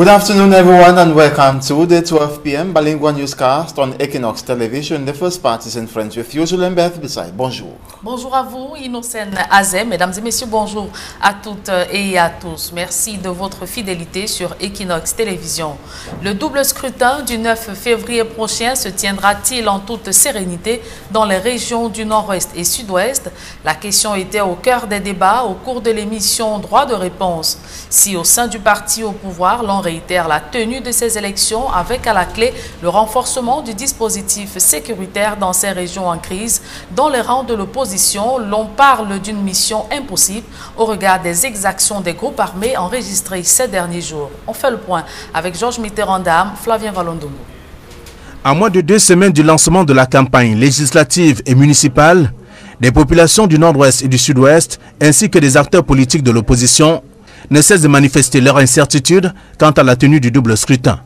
Good afternoon, everyone, and welcome to the 12 p.m. bilingual newscast on Equinox Television. The first part is in French with you, Julien Beth Bissaï. Bonjour. Bonjour à vous, Innocène Azem. Mesdames et messieurs, bonjour à toutes et à tous. Merci de votre fidélité sur Equinox Télévision. Le double scrutin du 9 février prochain se tiendra-t-il en toute sérénité dans les régions du Nord-Ouest et Sud-Ouest? La question était au cœur des débats au cours de l'émission Droit de réponse. Si au sein du parti au pouvoir, l'on réitère la tenue de ces élections avec à la clé le renforcement du dispositif sécuritaire dans ces régions en crise, dans les rangs de l'opposition, l'on parle d'une mission impossible au regard des exactions des groupes armés enregistrés ces derniers jours. On fait le point avec Georges Mitterrand-Dame, Flavien Valondongo. À moins de 2 semaines du lancement de la campagne législative et municipale, des populations du Nord-Ouest et du Sud-Ouest, ainsi que des acteurs politiques de l'opposition, ne cessent de manifester leur incertitude quant à la tenue du double scrutin.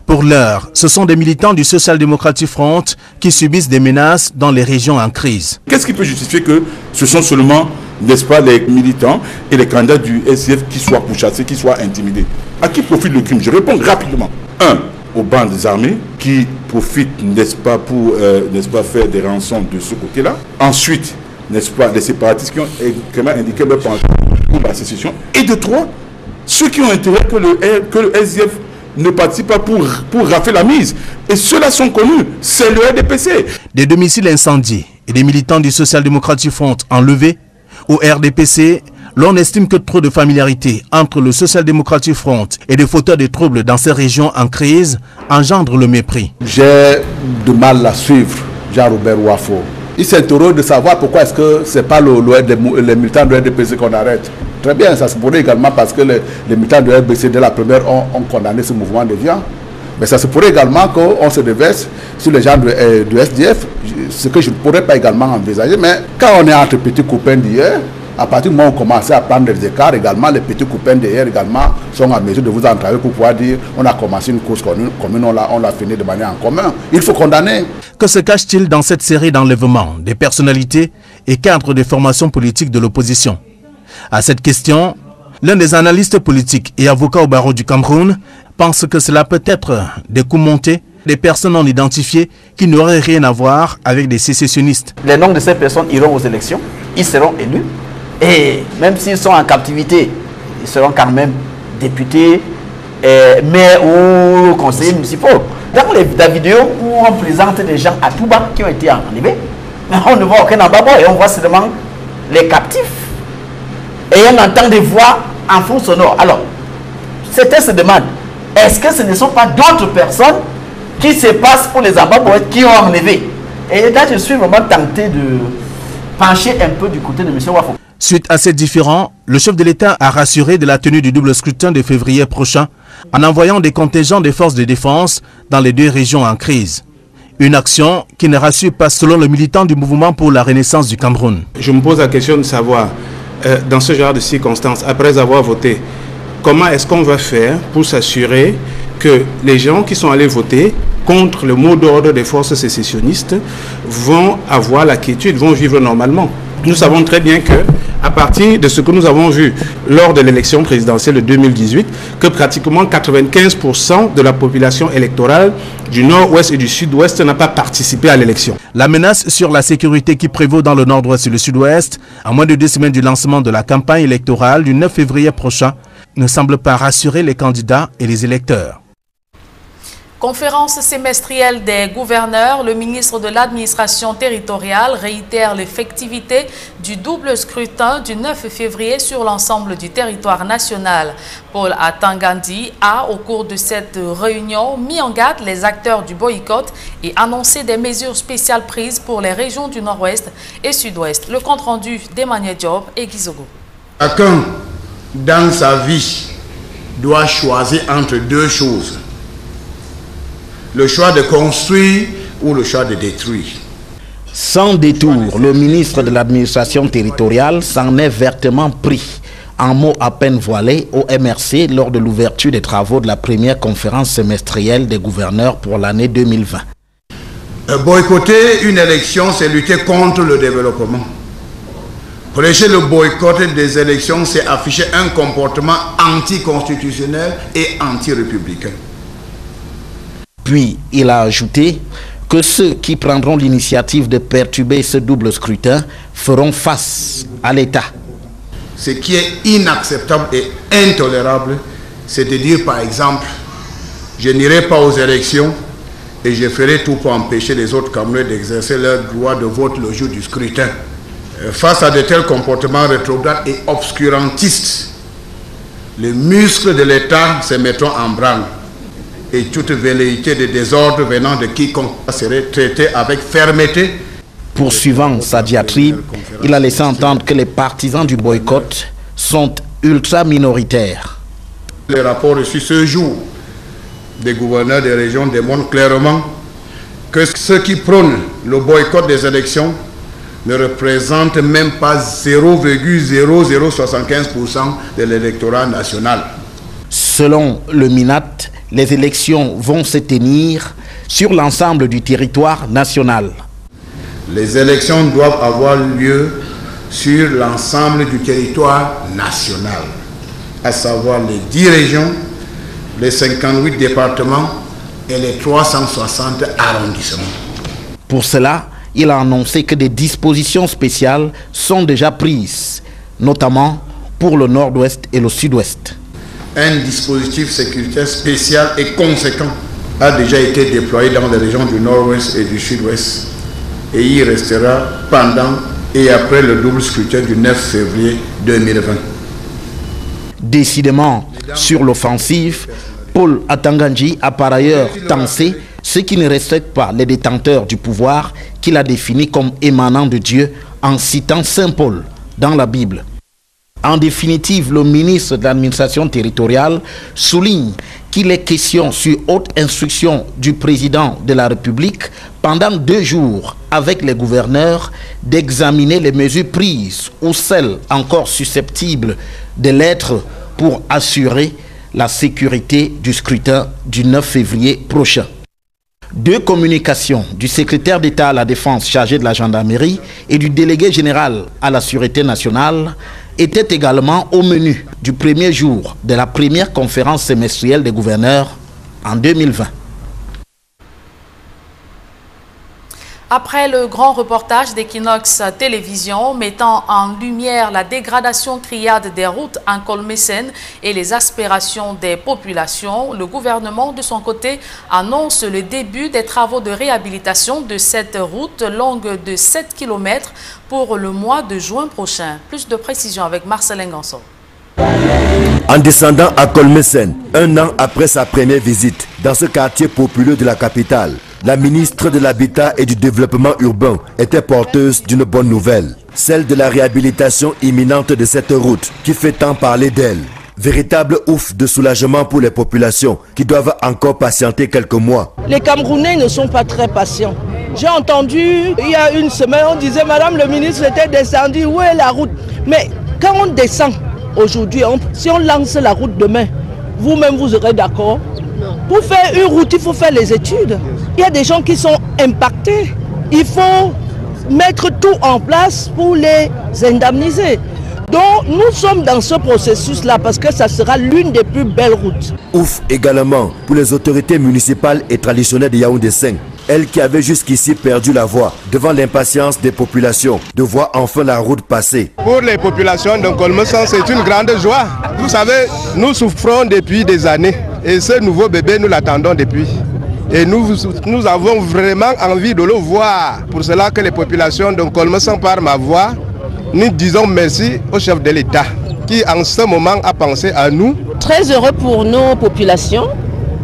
Pour l'heure, ce sont des militants du Social Democratic Front qui subissent des menaces dans les régions en crise. Qu'est-ce qui peut justifier que ce sont seulement, n'est-ce pas, les militants et les candidats du SDF qui soient pourchassés, qui soient intimidés? À qui profite le crime? Je réponds rapidement. 1. Aux bandes armées qui profitent, n'est-ce pas, pour faire des rançons de ce côté-là. Ensuite, n'est-ce pas, les séparatistes qui ont clairement indiqué leur penchant pour la sécession. Et de 3, ceux qui ont intérêt que le SDF ne participe pas pour rafler la mise. Et ceux-là sont connus, c'est le RDPC. Des domiciles incendiés et des militants du Social Democratic Front enlevés, au RDPC, l'on estime que trop de familiarité entre le Social Democratic Front et des fauteurs de troubles dans ces régions en crise engendre le mépris. J'ai de mal à suivre Jean-Robert Wafo. Il s'interroge de savoir pourquoi est-ce que ce n'est pas les militants de RDPC qu'on arrête. Très bien, ça se pourrait également parce que les militants de RDPC dès la première ont condamné ce mouvement de viande. Mais ça se pourrait également qu'on se déverse sur les gens de SDF, ce que je ne pourrais pas également envisager. Mais quand on est entre petits copains d'hier, à partir du moment où on commence à prendre des écarts, également, les petits copains d'hier également sont en mesure de vous entraver pour pouvoir dire on a commencé une course commune, on l'a fini de manière en commun. Il faut condamner. Que se cache-t-il dans cette série d'enlèvements des personnalités et cadres des formations politiques de l'opposition? À cette question, l'un des analystes politiques et avocat au barreau du Cameroun pense que cela peut être des coups montés, des personnes non identifiées qui n'auraient rien à voir avec des sécessionnistes. Les noms de ces personnes iront aux élections, ils seront élus. Et même s'ils sont en captivité, ils seront quand même députés, maires ou conseillers municipaux. Dans la vidéo où on présente des gens à tout bas qui ont été enlevés, on ne voit aucun embargo et on voit seulement les captifs. Et on entend des voix en fond sonore. Alors, certains se demandent, est-ce que ce ne sont pas d'autres personnes qui se passent pour les embargoïdes qui ont enlevé? Et là, je suis vraiment tenté de pencher un peu du côté de M. Wafo. Suite à ces différends, le chef de l'État a rassuré de la tenue du double scrutin de février prochain en envoyant des contingents des forces de défense dans les 2 régions en crise. Une action qui ne rassure pas selon le militant du mouvement pour la renaissance du Cameroun. Je me pose la question de savoir, dans ce genre de circonstances, après avoir voté, comment est-ce qu'on va faire pour s'assurer que les gens qui sont allés voter contre le mot d'ordre des forces sécessionnistes vont avoir la quiétude, vont vivre normalement? Nous savons très bien que, à partir de ce que nous avons vu lors de l'élection présidentielle de 2018, que pratiquement 95% de la population électorale du Nord-Ouest et du Sud-Ouest n'a pas participé à l'élection. La menace sur la sécurité qui prévaut dans le Nord-Ouest et le Sud-Ouest, à moins de 2 semaines du lancement de la campagne électorale du 9 février prochain, ne semble pas rassurer les candidats et les électeurs. Conférence semestrielle des gouverneurs, le ministre de l'administration territoriale réitère l'effectivité du double scrutin du 9 février sur l'ensemble du territoire national. Paul Atangandi a, au cours de cette réunion, mis en garde les acteurs du boycott et annoncé des mesures spéciales prises pour les régions du Nord-Ouest et Sud-Ouest. Le compte-rendu d'Emmanuel Diop et Gizogo. Chacun, dans sa vie, doit choisir entre 2 choses. Le choix de construire ou le choix de détruire. Sans détour, le ministre de l'administration territoriale s'en est vertement pris, en mots à peine voilés, au MRC lors de l'ouverture des travaux de la première conférence semestrielle des gouverneurs pour l'année 2020. Boycotter une élection, c'est lutter contre le développement. Prêcher le boycott des élections, c'est afficher un comportement anticonstitutionnel et anti-républicain. Puis il a ajouté que ceux qui prendront l'initiative de perturber ce double scrutin feront face à l'État. Ce qui est inacceptable et intolérable, c'est de dire par exemple, je n'irai pas aux élections et je ferai tout pour empêcher les autres Camerounais d'exercer leur droit de vote le jour du scrutin. Face à de tels comportements rétrogrades et obscurantistes, les muscles de l'État se mettront en branle et toute velléité de désordre venant de quiconque serait traitée avec fermeté. Poursuivant sa diatribe, il a laissé entendre que les partisans du boycott sont ultra minoritaires. Les rapports reçus ce jour des gouverneurs des régions démontrent clairement que ceux qui prônent le boycott des élections ne représentent même pas 0,0075% de l'électorat national. Selon le MINAT, les élections vont se tenir sur l'ensemble du territoire national. Les élections doivent avoir lieu sur l'ensemble du territoire national, à savoir les 10 régions, les 58 départements et les 360 arrondissements. Pour cela, il a annoncé que des dispositions spéciales sont déjà prises, notamment pour le nord-ouest et le sud-ouest. Un dispositif sécuritaire spécial et conséquent a déjà été déployé dans les régions du nord-ouest et du sud-ouest et y restera pendant et après le double scrutin du 9 février 2020. Décidément, sur l'offensive, Paul Atangandji a par ailleurs tensé ceux qui ne respectent pas les détenteurs du pouvoir qu'il a définis comme émanant de Dieu en citant Saint Paul dans la Bible. En définitive, le ministre de l'administration territoriale souligne qu'il est question sur haute instruction du président de la République pendant 2 jours avec les gouverneurs d'examiner les mesures prises ou celles encore susceptibles de l'être pour assurer la sécurité du scrutin du 9 février prochain. 2 communications du secrétaire d'État à la Défense chargé de la gendarmerie et du délégué général à la Sûreté nationale étaient également au menu du premier jour de la première conférence semestrielle des gouverneurs en 2020. Après le grand reportage d'Equinox Télévision mettant en lumière la dégradation criarde des routes en Colmécène et les aspirations des populations, le gouvernement de son côté annonce le début des travaux de réhabilitation de cette route longue de 7 km pour le mois de juin prochain. Plus de précisions avec Marcelin Ganson. En descendant à Colmécène, 1 an après sa première visite dans ce quartier populeux de la capitale, la ministre de l'Habitat et du Développement urbain était porteuse d'une bonne nouvelle, celle de la réhabilitation imminente de cette route qui fait tant parler d'elle. Véritable ouf de soulagement pour les populations qui doivent encore patienter quelques mois. Les Camerounais ne sont pas très patients. J'ai entendu il y a une semaine, on disait Madame le ministre était descendu, où est la route? Mais quand on descend aujourd'hui, si on lance la route demain, vous-même vous serez d'accord? Pour faire une route, il faut faire les études. Il y a des gens qui sont impactés. Il faut mettre tout en place pour les indemniser. Donc nous sommes dans ce processus-là parce que ça sera l'une des plus belles routes. Ouf également pour les autorités municipales et traditionnelles de Yaoundé 5. Elles qui avaient jusqu'ici perdu la voie devant l'impatience des populations de voir enfin la route passer. Pour les populations de Colmécène, c'est une grande joie. Vous savez, nous souffrons depuis des années et ce nouveau bébé, nous l'attendons depuis. Et nous avons vraiment envie de le voir. Pour cela que les populations de Colmécène, par ma voix, nous disons merci au chef de l'État qui en ce moment a pensé à nous. Très heureux pour nos populations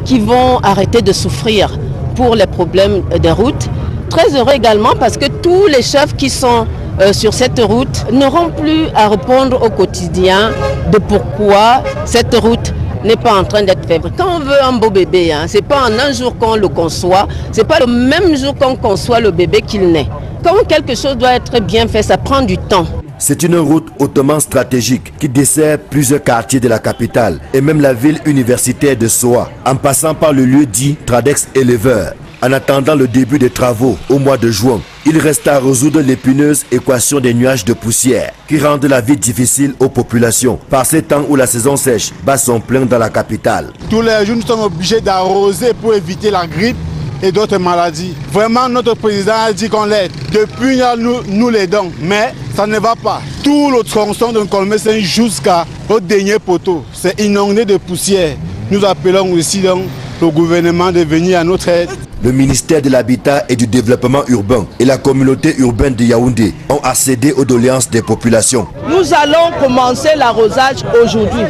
qui vont arrêter de souffrir pour les problèmes des routes. Très heureux également parce que tous les chefs qui sont sur cette route n'auront plus à répondre au quotidien de pourquoi cette route n'est pas en train d'être faite. Quand on veut un beau bébé, ce n'est pas en un jour qu'on le conçoit, ce n'est pas le même jour qu'on conçoit le bébé qu'il naît. Quand quelque chose doit être bien fait, ça prend du temps. C'est une route hautement stratégique qui dessert plusieurs quartiers de la capitale et même la ville universitaire de Soa, en passant par le lieu dit Tradex Éleveur. En attendant le début des travaux au mois de juin, Il reste à résoudre l'épineuse équation des nuages de poussière qui rendent la vie difficile aux populations par ces temps où la saison sèche bat son plein dans la capitale. Tous les jours, nous sommes obligés d'arroser pour éviter la grippe et d'autres maladies. Vraiment, notre président a dit qu'on l'aide. Depuis, nous l'aidons, mais ça ne va pas. Tout le tronçon de Nkolmesen jusqu'au dernier poteau, c'est inondé de poussière. Nous appelons aussi donc le gouvernement de venir à notre aide. Le ministère de l'Habitat et du Développement urbain et la communauté urbaine de Yaoundé ont accédé aux doléances des populations. Nous allons commencer l'arrosage aujourd'hui.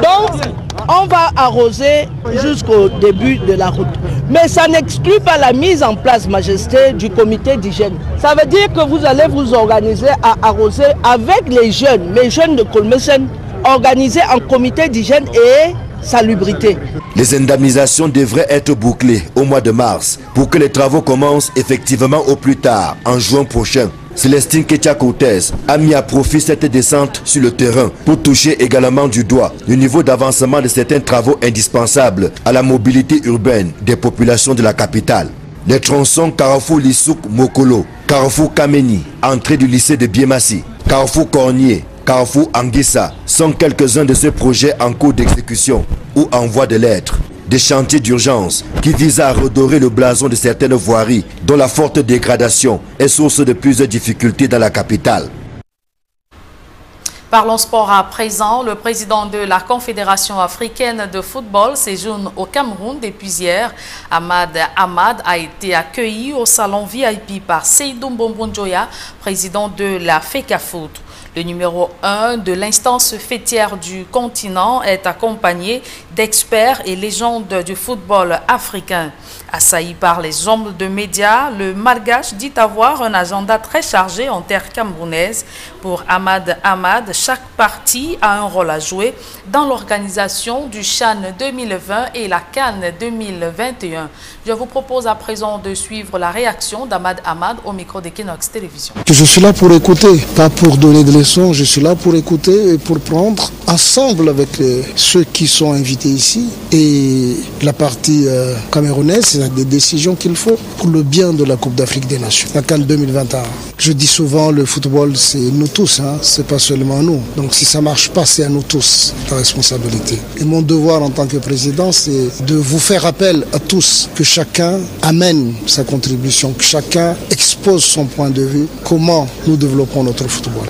Donc, on va arroser jusqu'au début de la route. Mais ça n'exclut pas la mise en place, Majesté, du comité d'hygiène. Ça veut dire que vous allez vous organiser à arroser avec les jeunes de Nkolmesen, organisés en comité d'hygiène et salubrité. Les indemnisations devraient être bouclées au mois de mars pour que les travaux commencent effectivement au plus tard, en juin prochain. Célestine Ketia-Cortez a mis à profit cette descente sur le terrain pour toucher également du doigt le niveau d'avancement de certains travaux indispensables à la mobilité urbaine des populations de la capitale. Les tronçons Carrefour Lissouk Mokolo, Carrefour Kameni, entrée du lycée de Biemassi, Carrefour Cornier, Carrefour Anguissa sont quelques-uns de ces projets en cours d'exécution ou en voie de l'être. Des chantiers d'urgence qui visent à redorer le blason de certaines voiries dont la forte dégradation est source de plusieurs difficultés dans la capitale. Parlons sport à présent. Le président de la Confédération africaine de football séjourne au Cameroun depuis hier. Ahmad Ahmad a été accueilli au salon VIP par Seydou Mbombondjoya, président de la FECAFOOT. Le numéro 1 de l'instance fêtière du continent est accompagné d'experts et légendes du football africain. Assailli par les hommes de médias, le Malgache dit avoir un agenda très chargé en terre camerounaise. Pour Ahmad Ahmad, chaque partie a un rôle à jouer dans l'organisation du CHAN 2020 et la CAN 2021. Je vous propose à présent de suivre la réaction d'Ahmad Ahmad au micro d'Equinox Télévision. Je suis là pour écouter, pas pour donner des leçons. Je suis là pour écouter et pour prendre ensemble avec ceux qui sont invités ici et la partie camerounaise, c'est des décisions qu'il faut pour le bien de la Coupe d'Afrique des Nations, la CAN 2021. Je dis souvent, le football, c'est nous tous, c'est pas seulement nous. Donc si ça marche pas, c'est à nous tous la responsabilité. Et mon devoir en tant que président, c'est de vous faire appel à tous, que chacun amène sa contribution, que chacun expose son point de vue, comment nous développons notre football.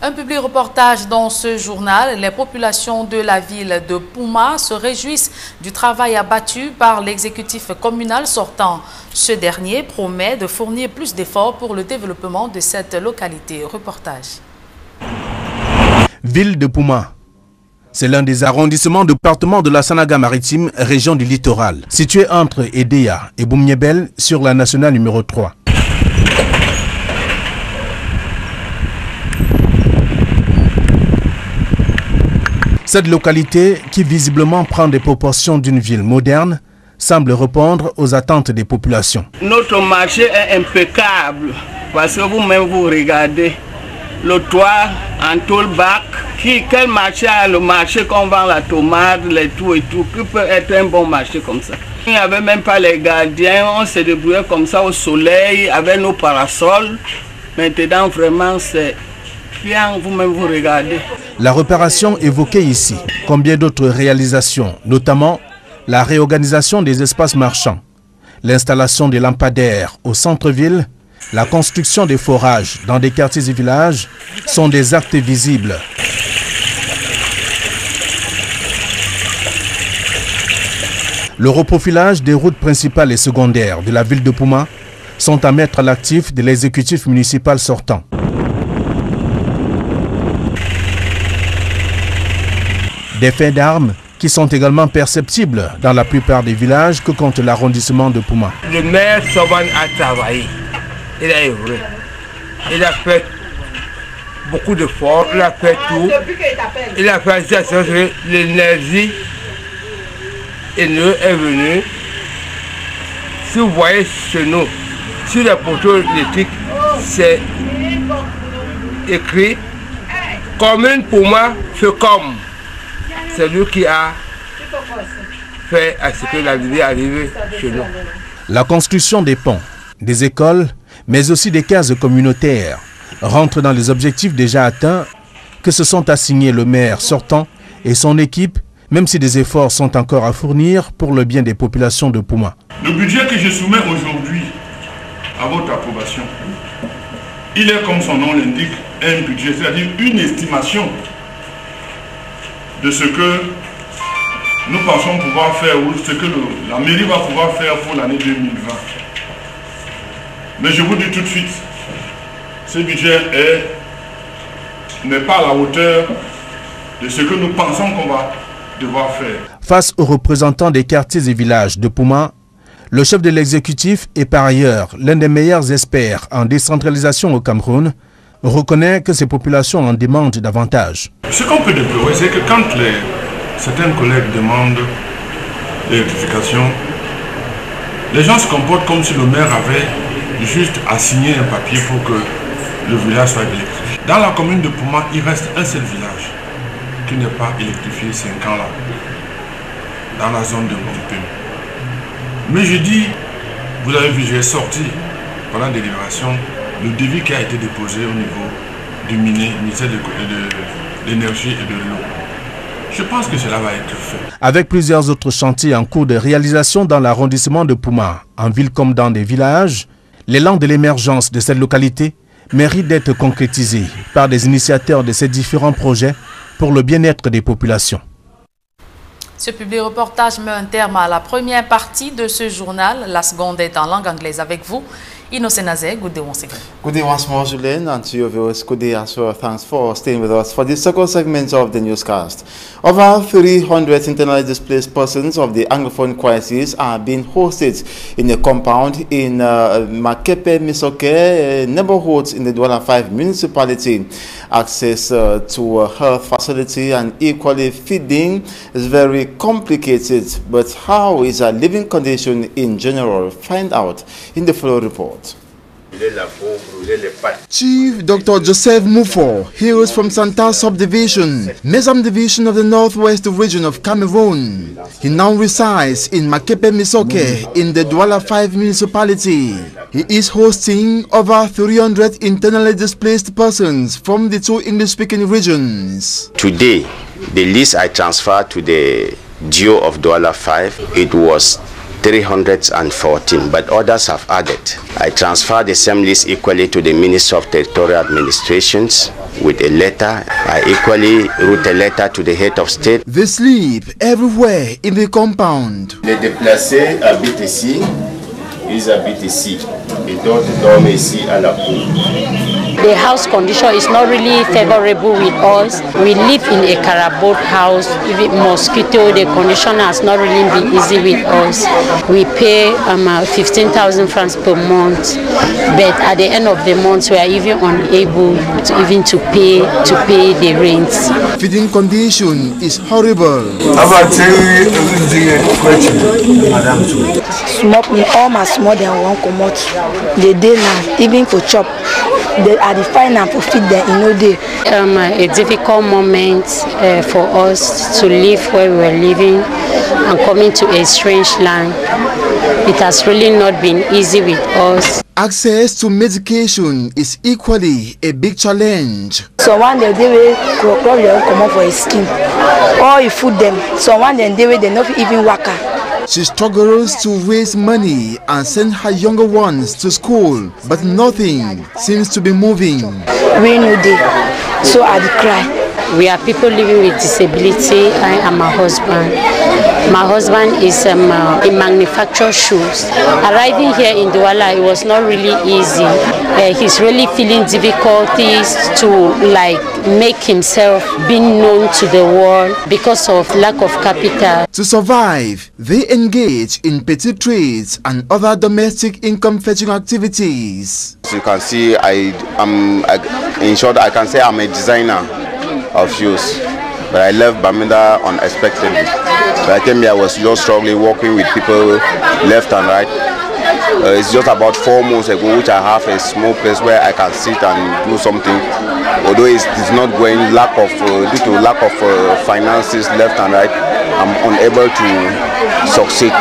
Un public reportage dans ce journal. Les populations de la ville de Pouma se réjouissent du travail abattu par l'exécutif communal sortant. Ce dernier promet de fournir plus d'efforts pour le développement de cette localité. Reportage. Ville de Pouma. C'est l'un des arrondissements du département de la Sanaga-Maritime, région du littoral, situé entre Edea et Boumniebel sur la nationale numéro 3. Cette localité, qui visiblement prend des proportions d'une ville moderne, semble répondre aux attentes des populations. Notre marché est impeccable parce que vous-même vous regardez le toit en toolback. Quel marché a le marché qu'on vend la tomate, les tout et tout, qui peut être un bon marché comme ça? Il n'y avait même pas les gardiens, on se débrouillait comme ça au soleil avec nos parasols. Maintenant vraiment c'est bien, vous-même vous regardez. La réparation évoquée ici, comme bien d'autres réalisations, notamment la réorganisation des espaces marchands, l'installation des lampadaires au centre-ville, la construction des forages dans des quartiers et villages, sont des actes visibles. Le reprofilage des routes principales et secondaires de la ville de Pouma sont à mettre à l'actif de l'exécutif municipal sortant. Des faits d'armes qui sont également perceptibles dans la plupart des villages que compte l'arrondissement de Pouma. Le maire Soban a travaillé, il a œuvré, il a fait beaucoup d'efforts, il a fait tout, il a fait l'énergie est venue. Si vous voyez chez nous, sur les poteaux électriques, c'est écrit commune Pouma fait comme. C'est lui qui a fait à ce que la vie arrive chez nous. La construction des ponts, des écoles, mais aussi des cases communautaires rentre dans les objectifs déjà atteints que se sont assignés le maire sortant et son équipe, même si des efforts sont encore à fournir pour le bien des populations de Pouma. Le budget que je soumets aujourd'hui à votre approbation, il est, comme son nom l'indique, un budget, c'est-à-dire une estimation de ce que nous pensons pouvoir faire ou ce que la mairie va pouvoir faire pour l'année 2020. Mais je vous dis tout de suite, ce budget n'est pas à la hauteur de ce que nous pensons qu'on va devoir faire. Face aux représentants des quartiers et villages de Pouma, le chef de l'exécutif et par ailleurs l'un des meilleurs experts en décentralisation au Cameroun reconnaît que ces populations en demandent davantage. Ce qu'on peut déplorer, c'est que quand certains collègues demandent l'électrification, les gens se comportent comme si le maire avait juste à signer un papier pour que le village soit électrifié. Dans la commune de Pouma, il reste un seul village qui n'est pas électrifié 5 ans là, dans la zone de Montpellier. Mais je dis, vous avez vu, j'ai sorti pendant la délibération le devis qui a été déposé au niveau du ministère de l'énergie et de l'eau. Je pense que cela va être fait. Avec plusieurs autres chantiers en cours de réalisation dans l'arrondissement de Pouma, en ville comme dans des villages, l'élan de l'émergence de cette localité mérite d'être concrétisé par des initiateurs de ces différents projets pour le bien-être des populations. Ce public reportage met un terme à la première partie de ce journal. La seconde est en langue anglaise avec vous. Innocent Azé, good day once again. Good day once more, Julien, and to your viewers, good day as well. Thanks for staying with us for the second segment of the newscast. Over 300 internally displaced persons of the Anglophone crisis are being hosted in a compound in Makepe Misoke neighborhood in the Douala 5 municipality. Access to a health facility and equally feeding is very complicated, but how is a living condition in general? Find out in the following report. Chief Dr. Joseph Mufo hails from Santa Subdivision, Mesam Division of the Northwest Region of Cameroon. He now resides in Makepe Misoke in the Douala 5 municipality. He is hosting over 300 internally displaced persons from the two English-speaking regions. Today, the list I transferred to the DO of Douala 5, it was 314, but others have added. I transferred the same list equally to the Minister of Territorial Administrations with a letter. I equally wrote a letter to the head of state. They sleep everywhere in the compound. Les déplacés habitent ici, ils habitent ici, et d'autres dorment ici à la cour. The house condition is not really favorable with us. We live in a cardboard house with mosquito. The condition has not really been easy with us. We pay 15,000 francs per month, but at the end of the month we are even unable to pay the rent. Feeding condition is horrible. All my small they won't come out. The day now, even for chop. They are the final for feed them in no day. A difficult moment for us to live where we were living and coming to a strange land. It has really not been easy with us. Access to medication is equally a big challenge. So one day they will come out for his skin, or you food them. So one day they not even work. She struggles to raise money and send her younger ones to school, but nothing seems to be moving. We know they, so I cry. We are people living with disability. I am my husband. My husband is he manufactures shoes. Arriving here in Douala, it was not really easy. He's really feeling difficulties to make himself being known to the world because of lack of capital. To survive, they engage in petty trades and other domestic income-fetching activities. As you can see, in short, I can say I'm a designer of shoes, but I left Bamenda unexpectedly. So I came here, I was just struggling, working with people left and right. It's just about 4 months ago, which I have a small place where I can sit and do something. Although it's not going, due to lack of finances left and right, I'm unable to succeed.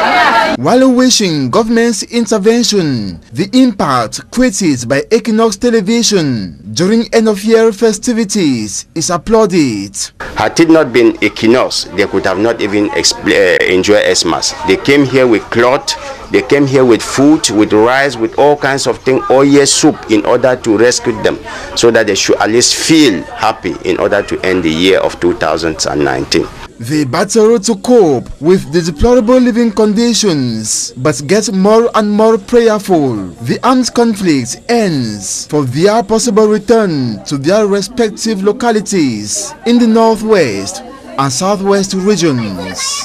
While wishing government's intervention, the impact created by Equinox Television during end-of-year festivities is applauded. Had it not been Equinox, they could have not even enjoyed Xmas. They came here with cloth, they came here with food, with rice, with all kinds of things, oil soup, in order to rescue them, so that they should at least feel happy in order to end the year of 2019. They battle to cope with the deplorable living conditions, but get more and more prayerful. The armed conflict ends for their possible return to their respective localities in the northwest and southwest regions.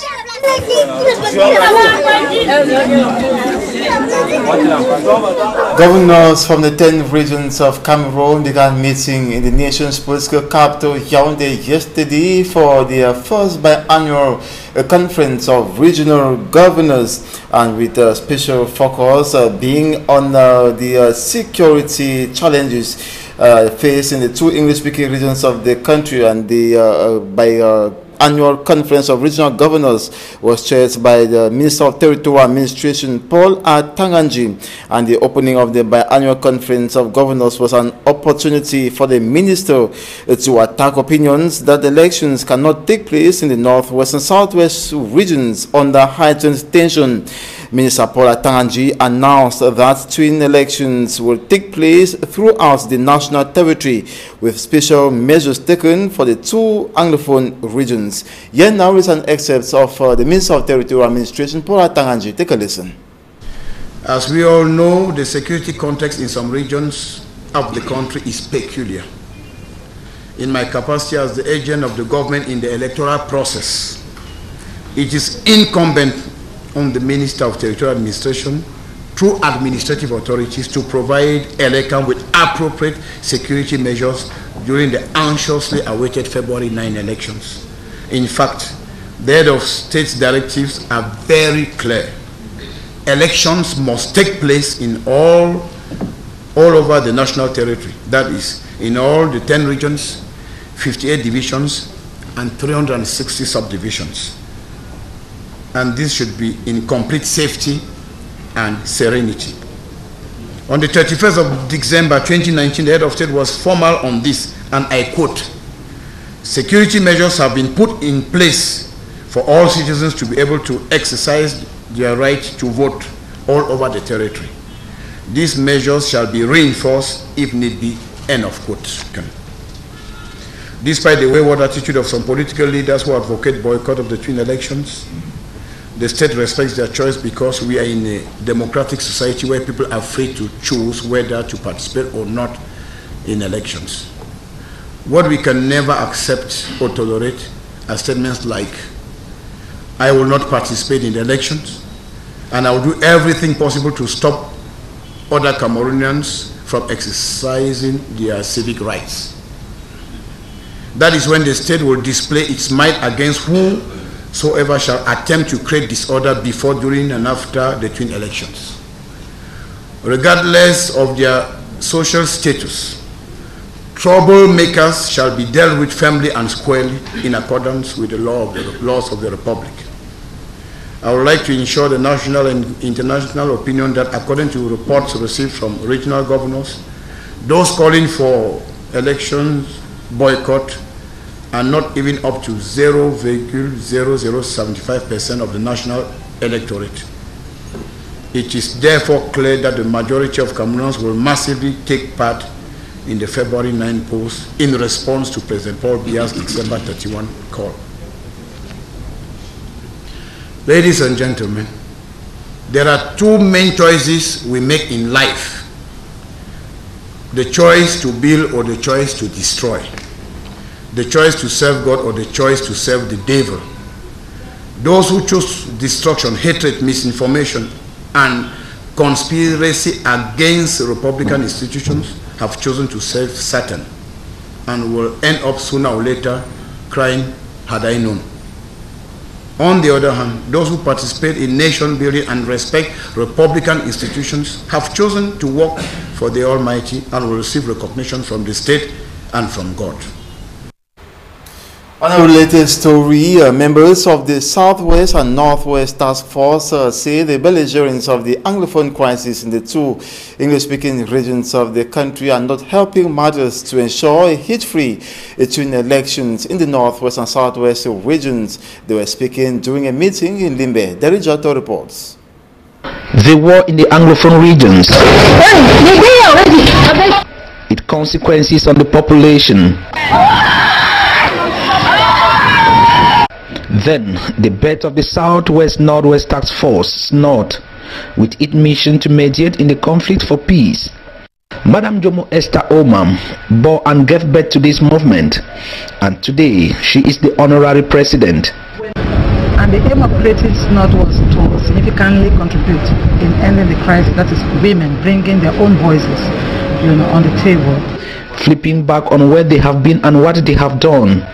Governors from the 10 regions of Cameroon began meeting in the nation's political capital, Yaoundé, yesterday for their first biannual conference of regional governors, and with a special focus being on the security challenges faced in the 2 English-speaking regions of the country. And the annual conference of regional governors was chaired by the Minister of Territorial Administration, Paul Atanganji, and the opening of the biannual conference of governors was an opportunity for the minister to attack opinions that elections cannot take place in the northwest and southwest regions under heightened tension. Minister Paul Atanganji announced that twin elections will take place throughout the national territory, with special measures taken for the 2 Anglophone regions. Here now is an excerpt of the Minister of Territorial Administration, Paul Atanganji. Take a listen. As we all know, the security context in some regions of the country is peculiar. In my capacity as the agent of the government in the electoral process, it is incumbent on the Minister of Territorial Administration, through administrative authorities, to provide ELECAM with appropriate security measures during the anxiously awaited February 9 elections. In fact, the head of state's directives are very clear. Elections must take place in all over the national territory, that is, in all the 10 regions, 58 divisions, and 360 subdivisions. And this should be in complete safety and serenity. On the 31st of December 2019, the head of state was formal on this, and I quote, "Security measures have been put in place for all citizens to be able to exercise their right to vote all over the territory. These measures shall be reinforced if need be," end of quote. Despite the wayward attitude of some political leaders who advocate boycott of the twin elections, the state respects their choice, because we are in a democratic society where people are free to choose whether to participate or not in elections. What we can never accept or tolerate are statements like, "I will not participate in the elections, and I will do everything possible to stop other Cameroonians from exercising their civic rights." That is when the state will display its might against whosoever shall attempt to create disorder before, during, and after the twin elections. Regardless of their social status, troublemakers shall be dealt with firmly and squarely in accordance with the laws of the Republic. I would like to ensure the national and international opinion that, according to reports received from regional governors, those calling for elections boycott are not even up to 0.0075% of the national electorate. It is therefore clear that the majority of Cameroonians will massively take part in the February 9 polls in response to President Paul Biya's December 31 call. Ladies and gentlemen, there are 2 main choices we make in life: the choice to build or the choice to destroy, the choice to serve God or the choice to serve the devil. Those who choose destruction, hatred, misinformation, and conspiracy against Republican institutions have chosen to serve Satan, and will end up sooner or later crying, "Had I known." On the other hand, those who participate in nation building and respect Republican institutions have chosen to work for the Almighty and will receive recognition from the state and from God. On a related story, members of the Southwest and Northwest Task Force say the belligerents of the Anglophone crisis in the two English-speaking regions of the country are not helping matters to ensure a hit-free between elections in the Northwest and Southwest regions. They were speaking during a meeting in Limbe. Derry Jotto reports. The war in the Anglophone regions. Its consequences on the population. Then, the birth of the Southwest Northwest Task Force, SNOT, with its mission to mediate in the conflict for peace. Madam Jomo Esther Omam bore and gave birth to this movement, and today she is the honorary president. And the aim of creating SNOT was to significantly contribute in ending the crisis, that is women bringing their own voices, on the table. Flipping back on where they have been and what they have done,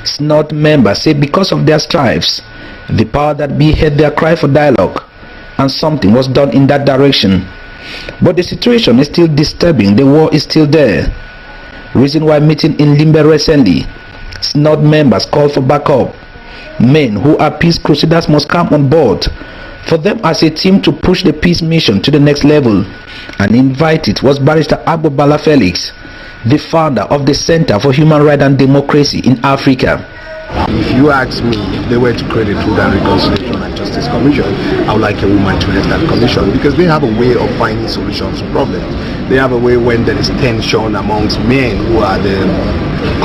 SNOT members say because of their strives, the power that be heard their cry for dialogue, and something was done in that direction. But the situation is still disturbing, the war is still there. Reason why meeting in Limbe recently, SNOT members called for backup. Men who are peace crusaders must come on board for them as a team to push the peace mission to the next level. And invited was Barrister Agbo Bala Felix, the founder of the Center for Human Rights and Democracy in Africa. If you ask me if they were to create a Truth and Reconciliation and Justice Commission, I would like a woman to head that commission, because they have a way of finding solutions to problems. They have a way when there is tension amongst men who are the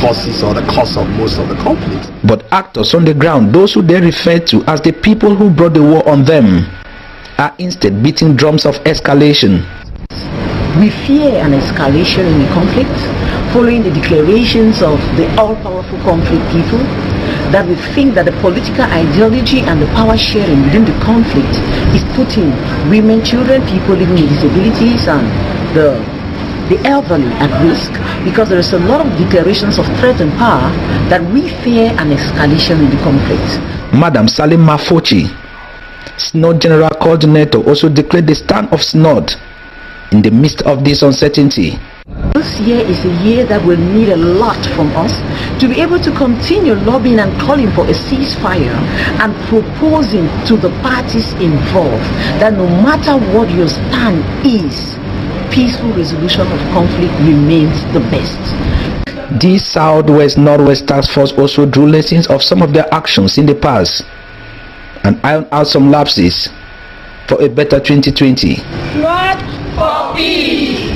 causes or the cause of most of the conflicts. But actors on the ground, those who they refer to as the people who brought the war on them, are instead beating drums of escalation. We fear an escalation in the conflict following the declarations of the all-powerful conflict people, that we think that the political ideology and the power sharing within the conflict is putting women, children, people living with disabilities and the elderly at risk, because there is a lot of declarations of threat and power that we fear an escalation in the conflict. Madam Salim Mafochi, SNOT General Coordinator, also declared the stand of SNOT in the midst of this uncertainty. This year is a year that will need a lot from us to be able to continue lobbying and calling for a ceasefire and proposing to the parties involved that no matter what your stand is, peaceful resolution of conflict remains the best. The Southwest Northwest Task Force also drew lessons of some of their actions in the past and ironed out some lapses for a better 2020. Not for peace.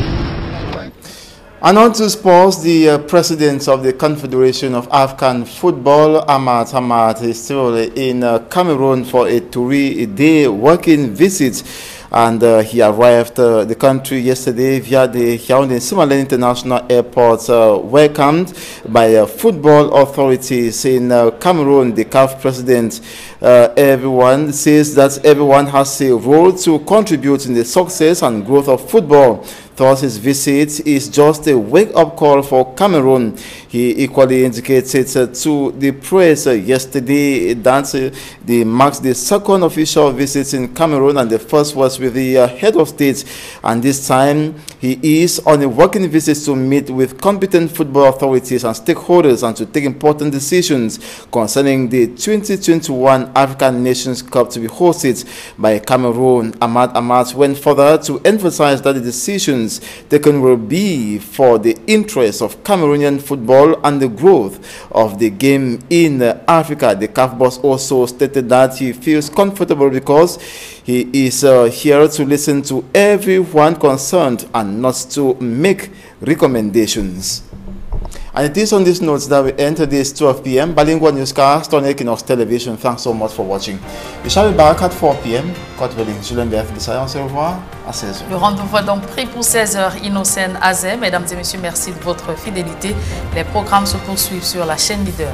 And on to sports, the president of the Confederation of African Football, Ahmad Hamad, is still in Cameroon for a 3-day working visit. And he arrived the country yesterday via the Yaoundé Simalé International Airport, welcomed by football authorities in Cameroon. The CAF president, everyone says that everyone has a role to contribute in the success and growth of football. Thus, his visit is just a wake-up call for Cameroon. He equally indicated to the press yesterday that they marks the second official visit in Cameroon, and the first was with the head of state. And this time, he is on a working visit to meet with competent football authorities and stakeholders and to take important decisions concerning the 2021 African Nations Cup to be hosted by Cameroon. Ahmad went further to emphasize that the decisions taken will be for the interest of Cameroonian football and the growth of the game in Africa. The CAF boss also stated that he feels comfortable because he is here to listen to everyone concerned and not to make recommendations. And it is on this note that we enter this 12 p.m. Bilingual newscast on Equinox Television. Thanks so much for watching. We shall be back at 4 p.m. God willing. Julien BF Bissaya, on se revoit à 16h. Le rendez-vous est donc pris pour 16h. Innocent Azem. Mesdames et messieurs, merci de votre fidélité. Les programmes se poursuivent sur la chaîne Leader.